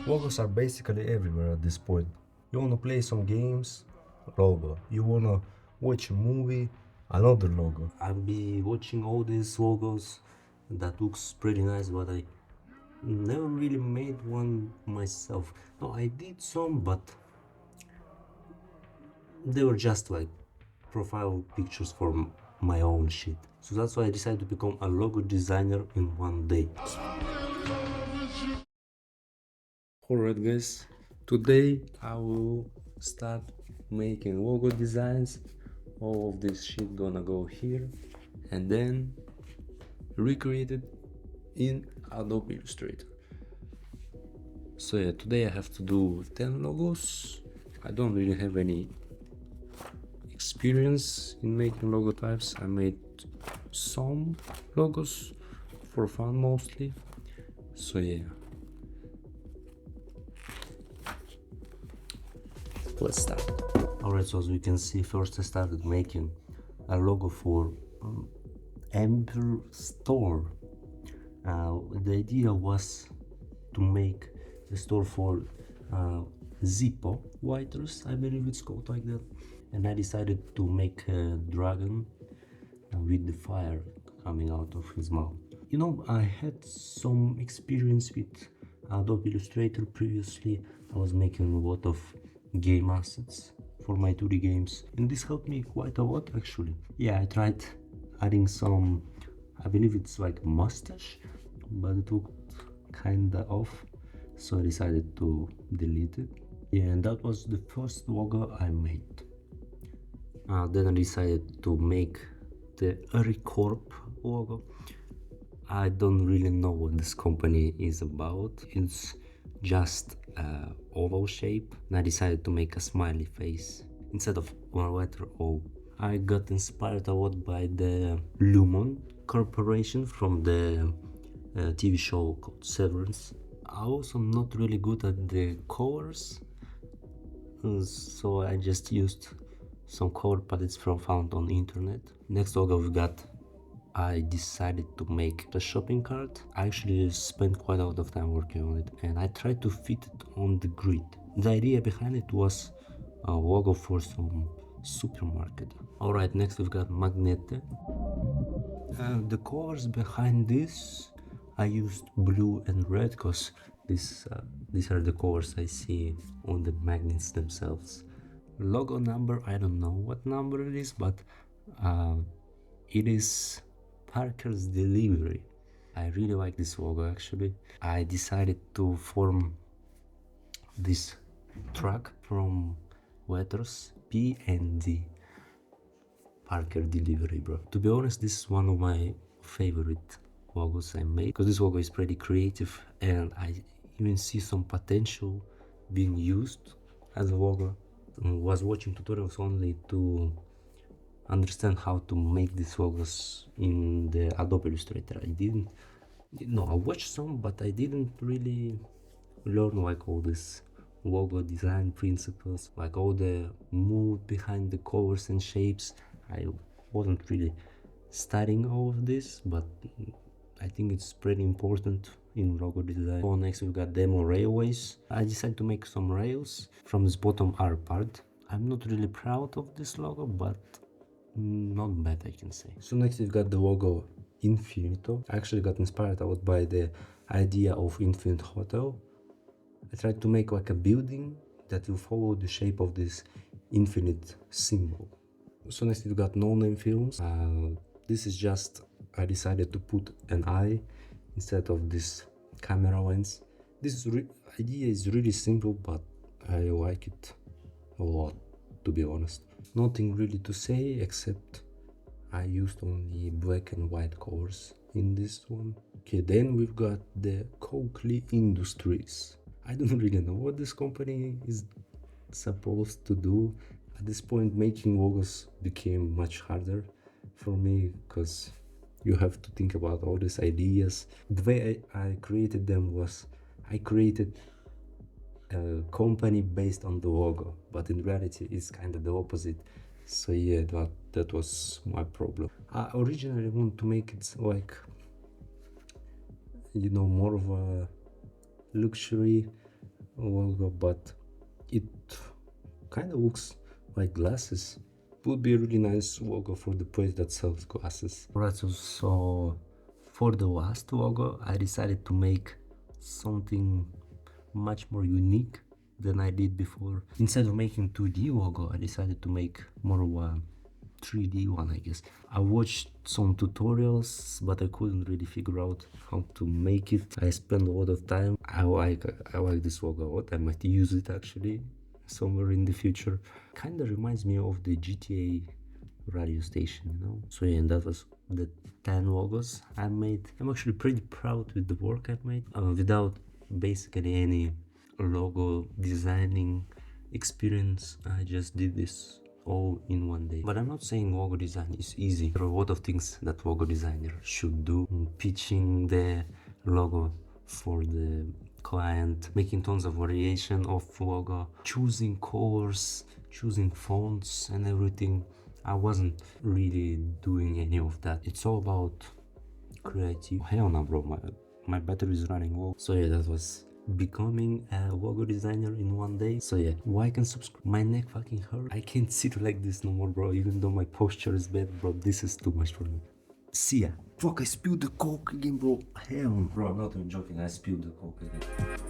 Logos are basically everywhere at this point. You wanna play some games, logo. You wanna watch a movie, another logo. I'll be watching all these logos that looks pretty nice, but I never really made one myself. No, I did some, but they were just like profile pictures for my own shit. So that's why I decided to become a logo designer in one day. Alright guys, today I will start making logo designs. All of this shit gonna go here and then recreate it in Adobe Illustrator. So yeah, today I have to do 10 logos. I don't really have any experience in making logo types. I made some logos for fun mostly. So yeah, let's start. Alright, so as we can see, first I started making a logo for Ember Store. The idea was to make a store for Zippo whiters, I believe it's called like that. And I decided to make a dragon with the fire coming out of his mouth. You know, I had some experience with Adobe Illustrator previously. I was making a lot of game assets for my 2D games, and this helped me quite a lot actually. Yeah, I tried adding some, I believe it's like mustache, but it looked kinda off, so I decided to delete it. Yeah, and that was the first logo I made. Then I decided to make the Recorp logo. I don't really know what this company is about. It's just oval shape, and I decided to make a smiley face instead of one letter O. I got inspired a lot by the Lumon Corporation from the TV show called Severance. I also am not really good at the colors, so I just used some color palettes found on the internet. Next logo we got, I decided to make the shopping cart. I actually spent quite a lot of time working on it, and I tried to fit it on the grid. The idea behind it was a logo for some supermarket. Alright, next we've got Magnete. The colors behind this, I used blue and red because these are the colors I see on the magnets themselves. Logo number, I don't know what number it is, but it is Parker's Delivery. I really like this logo actually. I decided to form this truck from letters P and D. Parker Delivery, bro. To be honest, this is one of my favorite logos I made because this logo is pretty creative, and I even see some potential being used as a logo. I was watching tutorials only to understand how to make these logos in the Adobe Illustrator. I watched some, but I didn't really learn like all this logo design principles, like all the mood behind the colors and shapes. I wasn't really studying all of this, but I think it's pretty important in logo design. So next we've got demo railways. I decided to make some rails from this bottom R part. I'm not really proud of this logo, but not bad, I can say. So next we've got the logo Txrnto. I actually got inspired a lot by the idea of Infinite Hotel. I tried to make like a building that will follow the shape of this infinite symbol. So next we've got No Name Films. This is just, I decided to put an eye instead of this camera lens. This idea is really simple, but I like it a lot, to be honest. Nothing really to say except I used only black and white colors in this one. Okay, then we've got the Coakley Industries. I don't really know what this company is supposed to do. At this point, making logos became much harder for me because you have to think about all these ideas. The way I created them was I created a company based on the logo, but in reality it's kind of the opposite. So yeah, that was my problem. I originally wanted to make it like, you know, more of a luxury logo, but it kind of looks like glasses. Would be a really nice logo for the place that sells glasses. Alright, so for the last logo, I decided to make something much more unique than I did before. Instead of making 2D logo, I decided to make more of a 3D one, I guess. I watched some tutorials, but I couldn't really figure out how to make it. I spent a lot of time. I like this logo a lot. I might use it actually somewhere in the future. Kind of reminds me of the GTA radio station, you know. So yeah, and that was the 10 logos I made. I'm actually pretty proud with the work I've made without basically any logo designing experience. I just did this all in one day. But I'm not saying logo design is easy. There are a lot of things that logo designer should do. Pitching the logo for the client, making tons of variation of logo, choosing colors, choosing fonts and everything. I wasn't really doing any of that. It's all about creative. Hell no, bro, my battery is running low. So yeah, that was becoming a logo designer in one day. So yeah, like and subscribe. My neck fucking hurt. I can't sit like this no more, bro. Even though my posture is bad, bro, this is too much for me. See ya. Fuck, I spilled the coke again, bro. Hell, bro, I'm not even joking. I spilled the coke again.